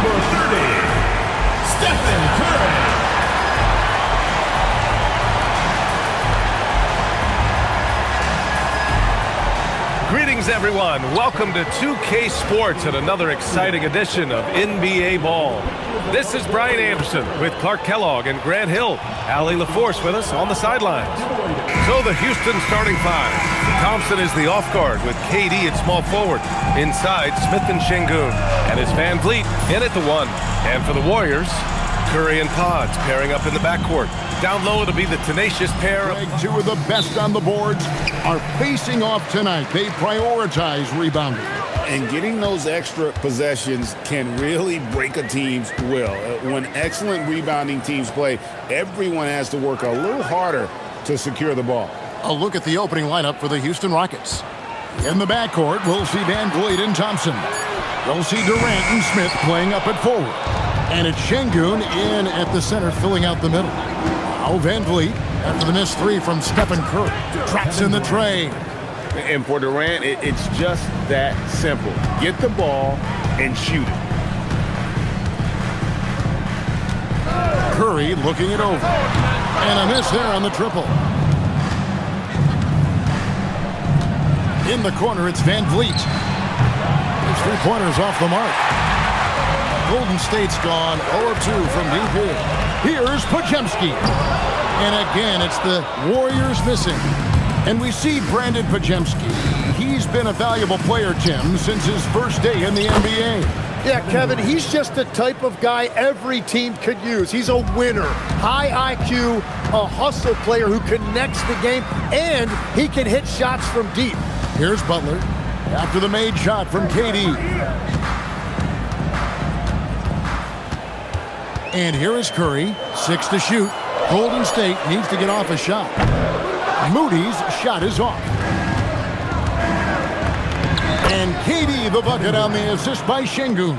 number 30, Stephen Curry. Greetings, everyone. Welcome to 2K Sports and another exciting edition of NBA Ball. This is Brian Anderson with Clark Kellogg and Grant Hill. Allie LaForce with us on the sidelines. So the Houston starting five. Thompson is the off guard with KD at small forward. Inside, Smith and Şengün. And it's Van Vliet in at the one. And for the Warriors, Curry and Pods pairing up in the backcourt. Down low, it'll be the tenacious pair. Two of the best on the boards are facing off tonight. They prioritize rebounding. And getting those extra possessions can really break a team's will. When excellent rebounding teams play, everyone has to work a little harder to secure the ball. A look at the opening lineup for the Houston Rockets. In the backcourt, we'll see Van Vliet and Thompson. We'll see Durant and Smith playing up at forward. And it's Şengün in at the center, filling out the middle. Now Van Vliet, after the missed three from Stephen Curry, traps in the tray. And for Durant, it's just that simple. Get the ball and shoot it. Curry looking it over. And a miss there on the triple. In the corner, it's Van Vliet. His three-pointers off the mark. Golden State's gone 0-2 from deep here. Here's Podziemski. And again, it's the Warriors missing. And we see Brandon Podziemski. He's been a valuable player, Tim, since his first day in the NBA. Yeah, Kevin, he's just the type of guy every team could use. He's a winner, high IQ, a hustle player who connects the game, and he can hit shots from deep. Here's Butler after the made shot from KD. And here is Curry, 6 to shoot. Golden State needs to get off a shot. Moody's shot is off. And KD the bucket on the assist by Şengün.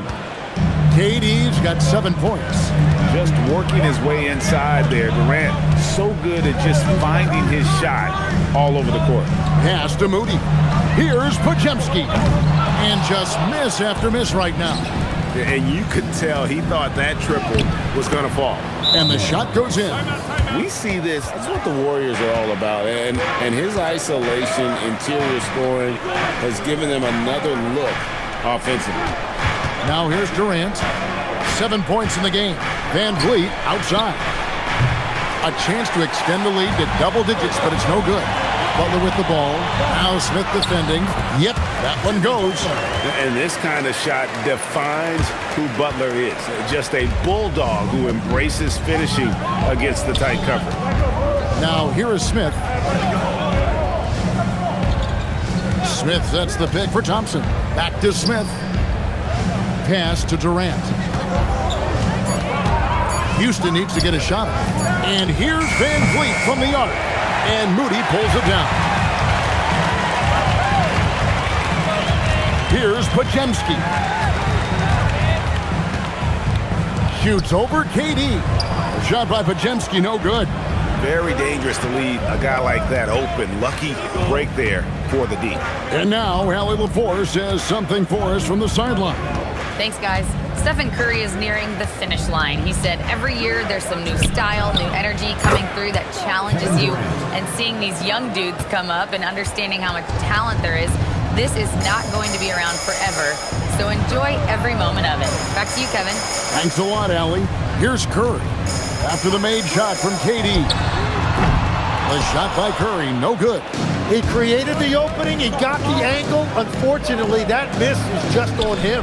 KD's got 7 points. Just working his way inside there. Durant so good at just finding his shot all over the court. Pass to Moody. Here's Podziemski. And just miss after miss right now. And you could tell he thought that triple was going to fall. And the shot goes in. We see this. That's what the Warriors are all about. And his isolation, interior scoring has given them another look offensively. Now here's Durant. 7 points in the game. Van Vliet outside. A chance to extend the lead to double digits, but it's no good. Butler with the ball. Now Smith defending. Yep, that one goes. And this kind of shot defines who Butler is. Just a bulldog who embraces finishing against the tight cover. Now here is Smith. Smith sets the pick for Thompson. Back to Smith. Pass to Durant. Houston needs to get a shot. And here's Van Vliet from the arc. And Moody pulls it down. Here's Podziemski. Shoots over KD. Shot by Podziemski, no good. Very dangerous to leave a guy like that open. Lucky break there for the D. And now Allie LaForce has something for us from the sideline. Thanks, guys. Stephen Curry is nearing the finish line. He said every year there's some new style, new energy coming through that challenges you. And seeing these young dudes come up and understanding how much talent there is, this is not going to be around forever. So enjoy every moment of it. Back to you, Kevin. Thanks a lot, Allie. Here's Curry. After the made shot from KD. The shot by Curry, no good. He created the opening. He got the angle. Unfortunately, that miss is just on him.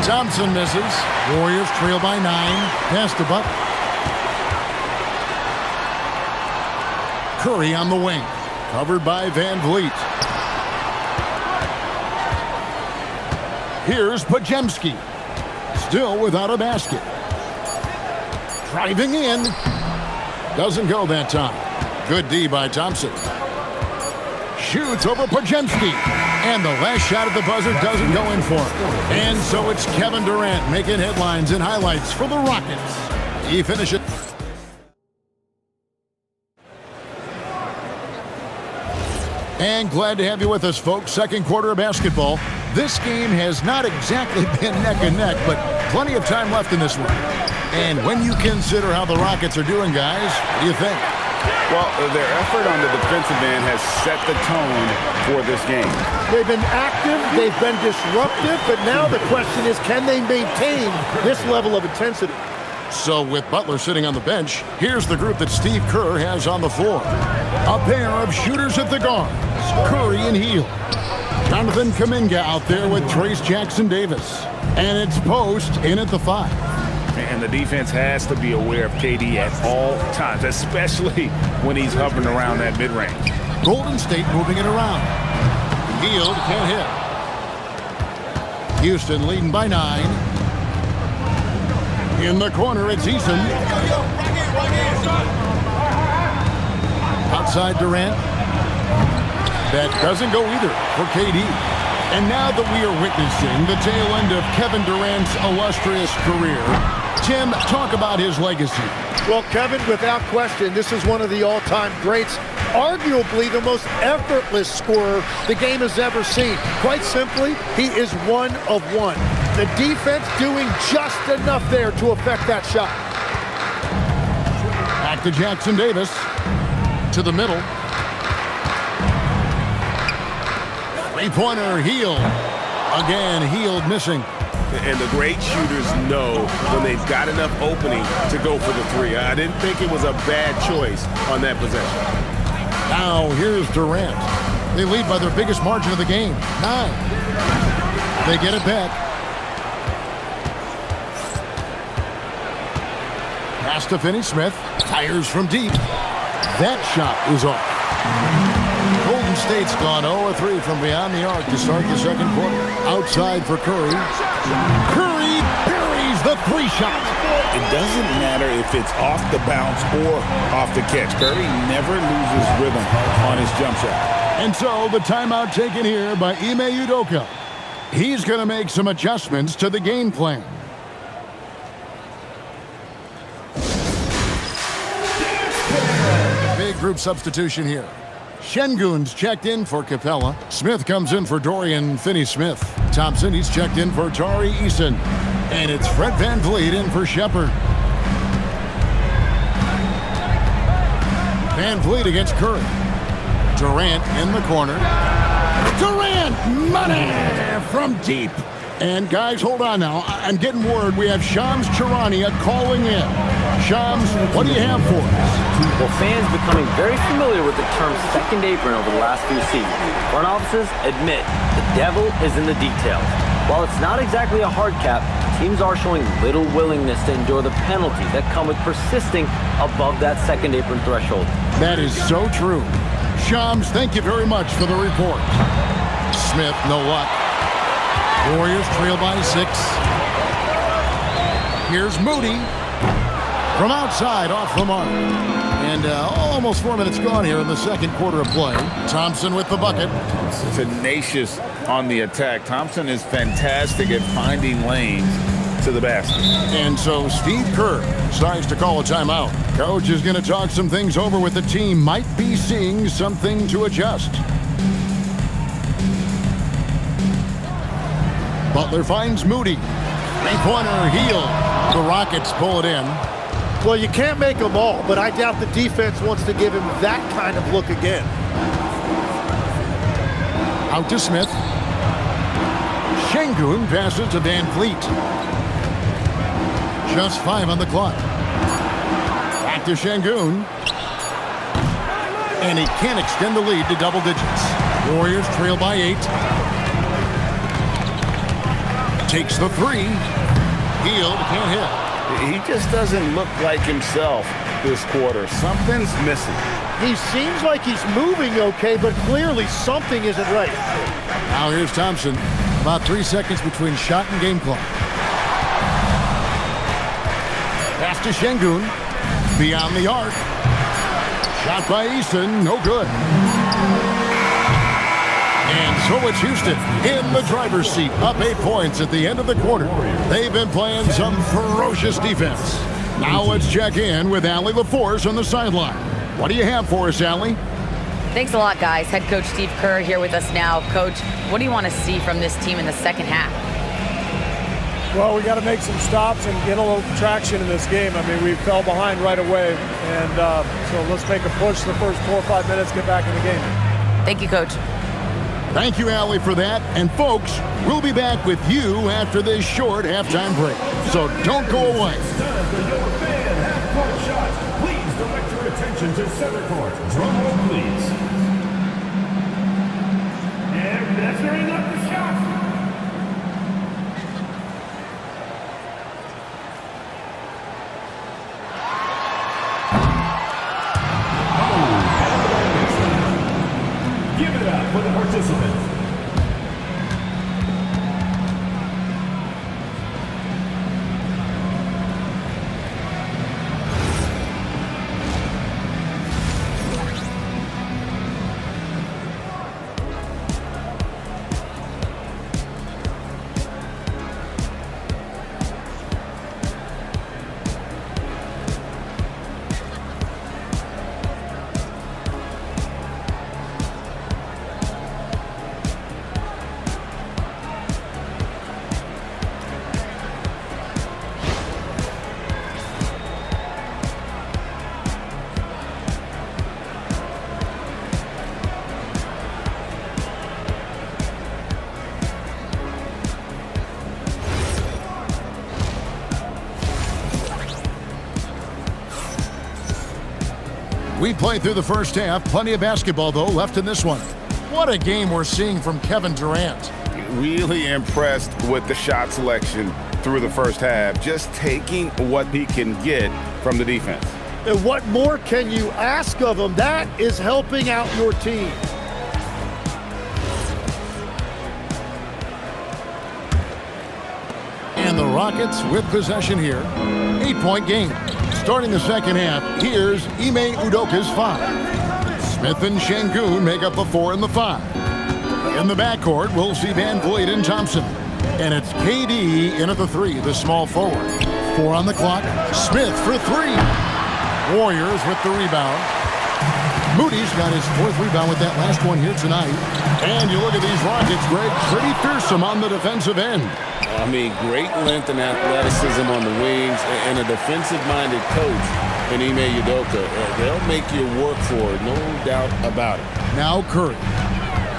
Thompson misses. Warriors trail by 9. Pass to Butler. Curry on the wing. Covered by Van Vliet. Here's Podziemski. Still without a basket. Driving in. Doesn't go that time. Good D by Thompson. Shoots over Podziemski. And the last shot at the buzzer doesn't go in for him. And so it's Kevin Durant making headlines and highlights for the Rockets. He finishes. And glad to have you with us, folks. Second quarter of basketball. This game has not exactly been neck and neck, but plenty of time left in this one. And when you consider how the Rockets are doing, guys, what do you think? Well, their effort on the defensive end has set the tone for this game. They've been active, they've been disruptive, but now the question is, can they maintain this level of intensity? So with Butler sitting on the bench, here's the group that Steve Kerr has on the floor. A pair of shooters at the guards, Curry and Hield. Jonathan Kuminga out there with Trace Jackson-Davis. And it's Post in at the 5. And the defense has to be aware of KD at all times, especially when he's hovering around that mid-range. Golden State moving it around. Hield can't hit. Houston leading by 9. In the corner, it's Eason. Outside Durant. That doesn't go either for KD. And now that we are witnessing the tail end of Kevin Durant's illustrious career, Tim, talk about his legacy. Well, Kevin, without question, this is one of the all-time greats. Arguably the most effortless scorer the game has ever seen. Quite simply, he is one of one. The defense doing just enough there to affect that shot. Back to Jackson-Davis. To the middle. Three-pointer, Hield. Again, Hield missing. And the great shooters know when they've got enough opening to go for the 3. I didn't think it was a bad choice on that possession. Now, here's Durant. They lead by their biggest margin of the game, 9. They get it back. Pass to Finney-Smith. Fires from deep. That shot is off. Golden State's gone 0-3 from beyond the arc to start the second quarter. Outside for Curry. Curry buries the 3 shot. It doesn't matter if it's off the bounce or off the catch. Curry never loses rhythm on his jump shot. And so the timeout taken here by Ime Udoka. He's going to make some adjustments to the game plan. Big group substitution here. Şengün's checked in for Capella. Smith comes in for Dorian Finney-Smith. Thompson, he's checked in for Tari Eason. And it's Fred VanVleet in for Shepherd. VanVleet against Curry. Durant in the corner. Durant, money from deep. And guys, hold on now. I'm getting word we have Shams Charania calling in. Shams, what do you have for us? Well, fans becoming very familiar with the term second apron over the last few seasons. Front offices admit the devil is in the details. While it's not exactly a hard cap, teams are showing little willingness to endure the penalties that come with persisting above that second apron threshold. That is so true. Shams, thank you very much for the report. Smith, no luck. Warriors trail by 6. Here's Moody. From outside, off the mark. And almost 4 minutes gone here in the second quarter of play. Thompson with the bucket. Tenacious on the attack. Thompson is fantastic at finding lanes to the basket. And so Steve Kerr decides to call a timeout. Coach is going to talk some things over with the team. Might be seeing something to adjust. Butler finds Moody. Three-pointer, Hield. The Rockets pull it in. Well, you can't make them all, but I doubt the defense wants to give him that kind of look again. Out to Smith. Şengün passes to VanVleet. Just 5 on the clock. Back to Şengün. And he can't extend the lead to double digits. Warriors trail by 8. Takes the 3. Hield can't hit. He just doesn't look like himself this quarter. Something's missing. He seems like he's moving okay, but clearly something isn't right. Now here's Thompson. About 3 seconds between shot and game clock. Pass to Şengün. Beyond the arc. Shot by Eason. No good. And so it's Houston in the driver's seat, up 8 points at the end of the quarter. They've been playing some ferocious defense. Now let's check in with Allie LaForce on the sideline. What do you have for us, Allie? Thanks a lot, guys. Head coach Steve Kerr here with us now. Coach, what do you want to see from this team in the second half? Well, we got to make some stops and get a little traction in this game. I mean, we fell behind right away, and so let's make a push the first 4 or 5 minutes, get back in the game. Thank you, Coach. Thank you, Allie, for that. And folks, we'll be back with you after this short halftime break. So don't go away. It's time for your fan half-court shots. Please direct your attention to center court. Drum roll, please. And measuring up the shot. Give it up for the participants. We played through the first half. Plenty of basketball, though, left in this one. What a game we're seeing from Kevin Durant. Really impressed with the shot selection through the first half, just taking what he can get from the defense. And what more can you ask of him? That is helping out your team. And the Rockets with possession here. 8-point game. Starting the second half, here's Ime Udoka's 5. Smith and Şengün make up the 4 and the 5. In the backcourt, we'll see Van Vliet and Thompson. And it's KD in at the 3, the small forward. 4 on the clock. Smith for 3. Warriors with the rebound. Moody's got his 4th rebound with that last one here tonight. And you look at these Rockets, Greg, pretty fearsome on the defensive end. I mean, great length and athleticism on the wings, and a defensive-minded coach in Ime Udoka. They'll make you work for it, no doubt about it. Now Curry.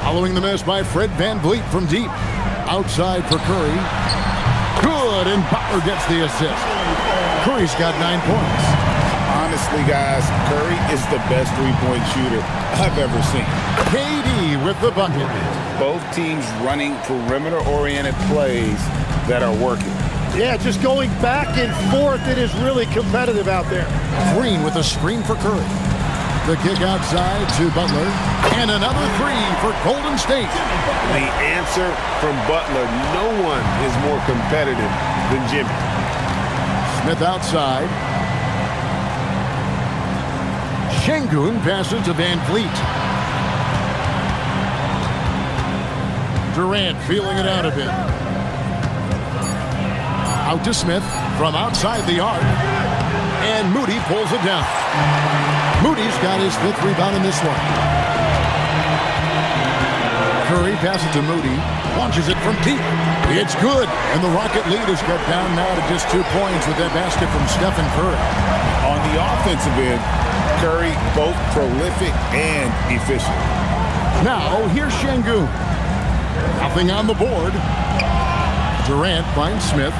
Following the miss by Fred Van Vliet from deep. Outside for Curry. Good, and Butler gets the assist. Curry's got 9 points. Honestly, guys, Curry is the best three-point shooter I've ever seen. KD with the bucket. Both teams running perimeter-oriented plays that are working. Yeah, just going back and forth. It is really competitive out there. Green with a screen for Curry. The kick outside to Butler. And another 3 for Golden State. The answer from Butler, no one is more competitive than Jimmy. Smith outside. Şengün passes to Van Vliet. Durant feeling it out a bit. Out to Smith from outside the arc. And Moody pulls it down. Moody's got his 5th rebound in this one. Curry passes to Moody. Launches it from deep. It's good. And the Rocket lead is cut down now to just 2 points with that basket from Stephen Curry. On the offensive end, Curry both prolific and efficient. Now, here's Şengün. Nothing on the board. Durant finds Smith.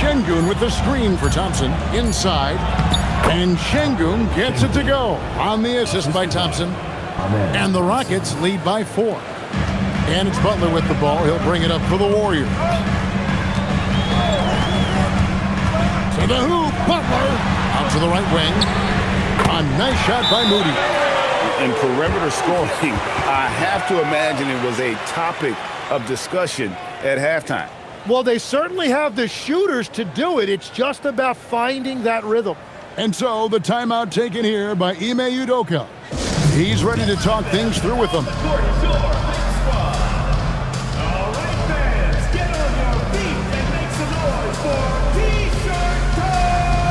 Şengün with the screen for Thompson. Inside. And Şengün gets it to go on the assist by Thompson. And the Rockets lead by 4. And it's Butler with the ball. He'll bring it up for the Warriors. To the hoop, Butler. Out to the right wing. A nice shot by Moody. In perimeter scoring, I have to imagine it was a topic of discussion at halftime. Well, they certainly have the shooters to do it. It's just about finding that rhythm. And so the timeout taken here by Ime Udoka. He's ready to talk things through with them. All right, fans, get on your feet and make some noise for T-shirt time!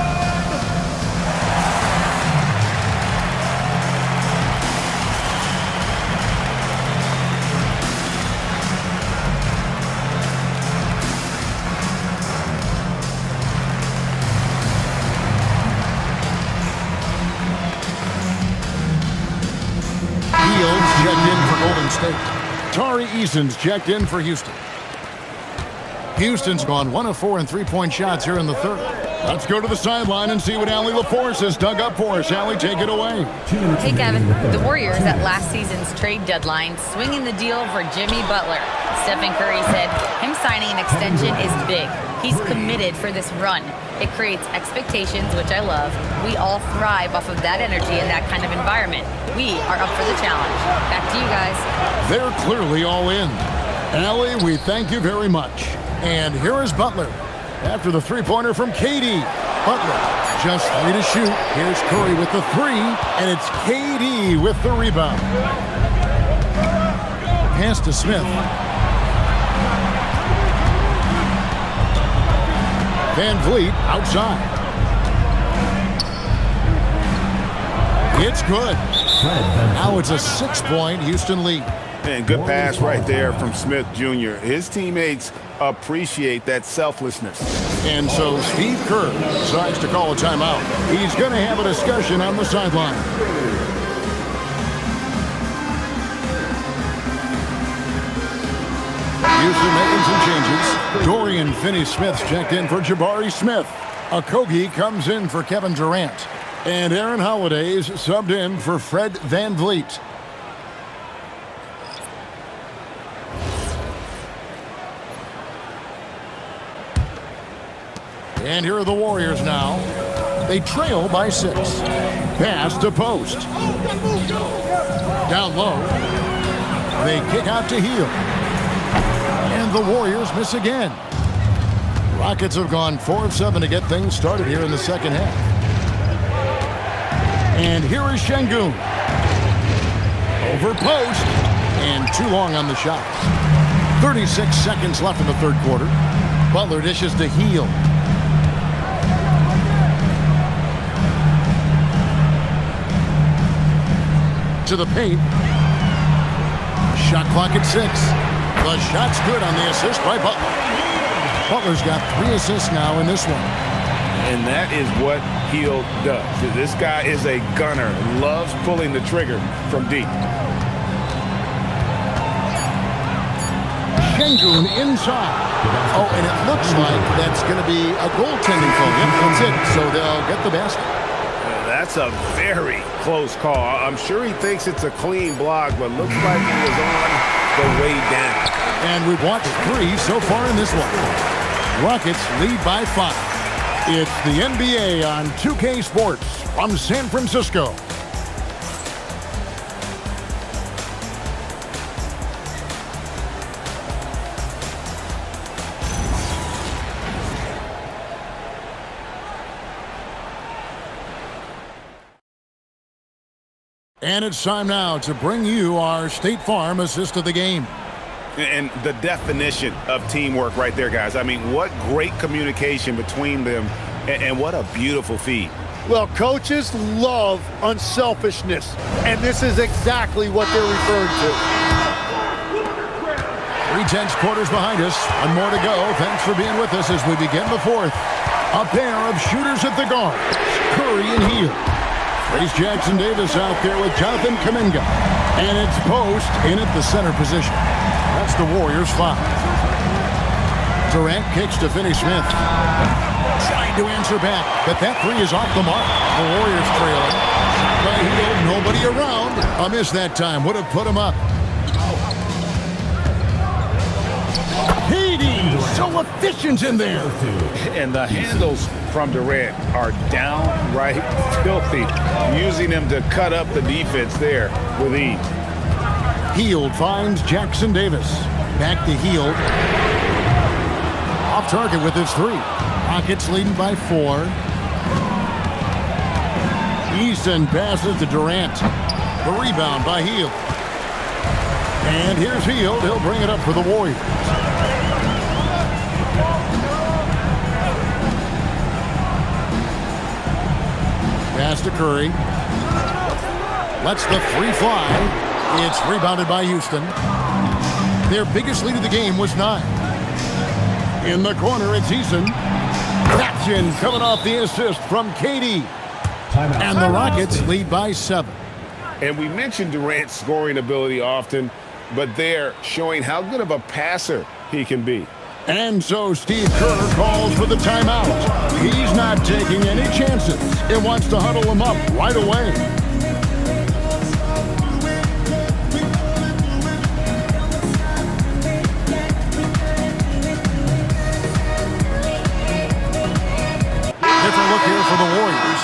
State. Tari Eason's checked in for Houston. Houston's gone 1 of 4 in three-point shots here in the third. Let's go to the sideline and see what Allie LaForce has dug up for us. Allie, take it away. Hey, Kevin. The Warriors at last season's trade deadline swinging the deal for Jimmy Butler. Stephen Curry said him signing an extension is big. He's committed for this run. It creates expectations, which I love. We all thrive off of that energy and that kind of environment. We are up for the challenge. Back to you guys. They're clearly all in. Allie, we thank you very much. And here is Butler after the three-pointer from KD. Butler, just 3 to shoot. Here's Curry with the 3, and it's KD with the rebound. Pass to Smith. Van Vliet outside. It's good. Now it's a 6-point Houston lead. And good pass right there from Smith Jr. His teammates appreciate that selflessness. And so Steve Kerr decides to call a timeout. He's going to have a discussion on the sideline. Houston making some changes. Dorian Finney-Smith's checked in for Jabari Smith. Okogie comes in for Kevin Durant. And Aaron Holiday's subbed in for Fred Van Vliet. And here are the Warriors now. They trail by 6. Pass to post. Down low. They kick out to Hield. And the Warriors miss again. Rockets have gone 4 of 7 to get things started here in the second half. And here is Şengün. Over post. And too long on the shot. 36 seconds left in the third quarter. Butler dishes to Hield. To the paint. Shot clock at 6. The shot's good on the assist by Butler. Butler's got 3 assists now in this one. And that is what Hield does. This guy is a gunner. Loves pulling the trigger from deep. Şengün inside. Oh, and it looks like that's going to be a goaltending call. Yep, that's it. So they'll get the basket. That's a very close call. I'm sure he thinks it's a clean block, but looks like he was on the way down. And we've watched 3 so far in this one. Rockets lead by 5. It's the NBA on 2K Sports from San Francisco. And it's time now to bring you our State Farm assist of the game. And the definition of teamwork right there, guys. I mean, what great communication between them, and what a beautiful feed. Well, coaches love unselfishness, and this is exactly what they're referring to. 3 quarters behind us. 1 more to go. Thanks for being with us as we begin the fourth. A pair of shooters at the guards, Curry and Hield. Trace Jackson Davis out there with Jonathan Kuminga. And it's post in at the center position. That's the Warriors' foul. Durant kicks to Finney-Smith. Trying to answer back, but that 3 is off the mark. The Warriors trailing. By Hield, nobody around. A miss that time. Would have put him up. KD, so efficient in there. And the handles from Durant are downright filthy, using him to cut up the defense there with ease. Hield finds Jackson Davis. Back to Hield. Off target with his 3. Rockets leading by 4. Easton passes to Durant. The rebound by Hield. And here's Hield. He'll bring it up for the Warriors. Pass to Curry. Lets the 3 fly. It's rebounded by Houston. Their biggest lead of the game was 9. In the corner, it's Eason. Action coming off the assist from KD. And the Rockets lead by 7. And we mentioned Durant's scoring ability often. but there showing how good of a passer he can be. And so Steve Kerr calls for the timeout. He's not taking any chances. He wants to huddle him up right away. Different look here for the Warriors.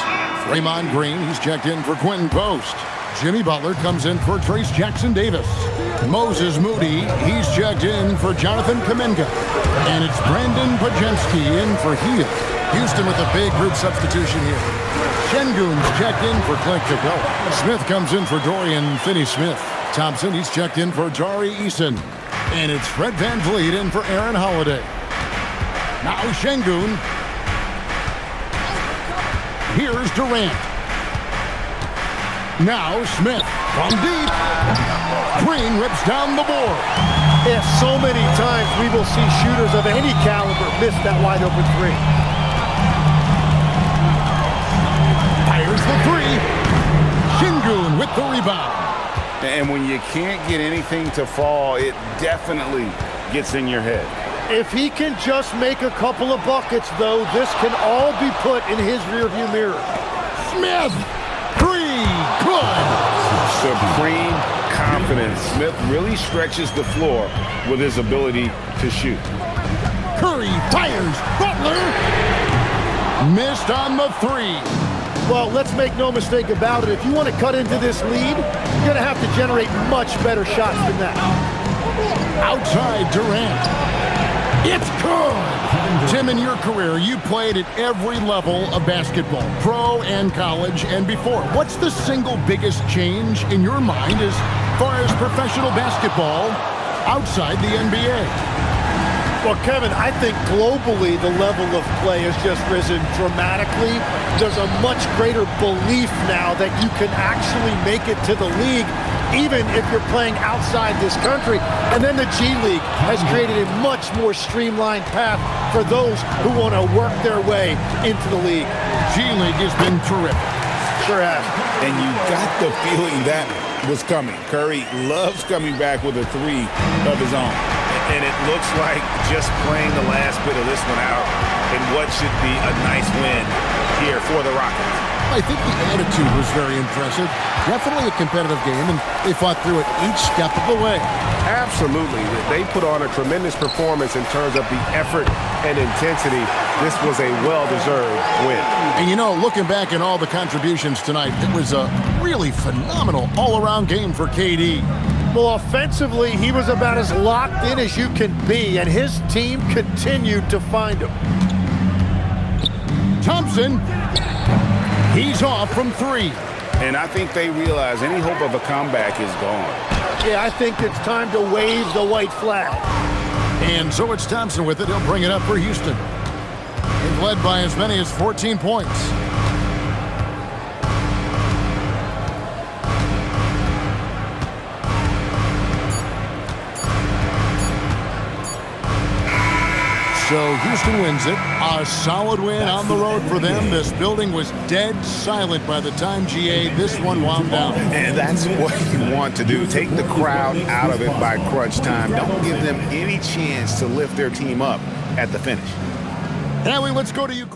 Draymond Green, he's checked in for Quentin Post. Jimmy Butler comes in for Trace Jackson-Davis. Moses Moody, he's checked in for Jonathan Kuminga. And it's Brandon Pajemski in for Hill. Houston with a big group substitution here. Şengün's checked in for Clint Capella. Smith comes in for Dorian Finney-Smith. Thompson, he's checked in for Jari Eason. And it's Fred VanVleet in for Aaron Holiday. Now Şengün. Here's Durant. Now Smith from deep. Green rips down the board. Yeah, so many times we will see shooters of any caliber miss that wide open three. Fires the three. Şengün with the rebound. And when you can't get anything to fall, it definitely gets in your head. If he can just make a couple of buckets, though, this can all be put in his rearview mirror. Smith, three, good. Supreme confidence. Smith really stretches the floor with his ability to shoot. Curry fires. Butler missed on the three. Well, let's make no mistake about it. If you want to cut into this lead, you're going to have to generate much better shots than that. Outside Durant. It's good! Tim, in your career, you played at every level of basketball, pro and college and before. What's the single biggest change in your mind as far as professional basketball outside the NBA? Well, Kevin, I think globally the level of play has just risen dramatically. There's a much greater belief now that you can actually make it to the league, even if you're playing outside this country. And then the G League has created a much more streamlined path for those who want to work their way into the league. G League has been terrific. Sure has. And you got the feeling that was coming. Curry loves coming back with a three of his own. And it looks like just playing the last bit of this one out in what should be a nice win here for the Rockets. I think the attitude was very impressive. Definitely a competitive game, and they fought through it each step of the way. Absolutely. They put on a tremendous performance in terms of the effort and intensity. This was a well-deserved win. And you know, looking back at all the contributions tonight, it was a really phenomenal all-around game for KD. Well, offensively, he was about as locked in as you can be, and his team continued to find him. Thompson, he's off from three. And I think they realize any hope of a comeback is gone. Yeah, I think it's time to wave the white flag. And so it's Thompson with it. He'll bring it up for Houston. They've led by as many as 14 points. So Houston wins it. A solid win on the road for them. This building was dead silent by the time GA this one wound down. And that's what you want to do. Take the crowd out of it by crunch time. Don't give them any chance to lift their team up at the finish. Allie, let's go to you.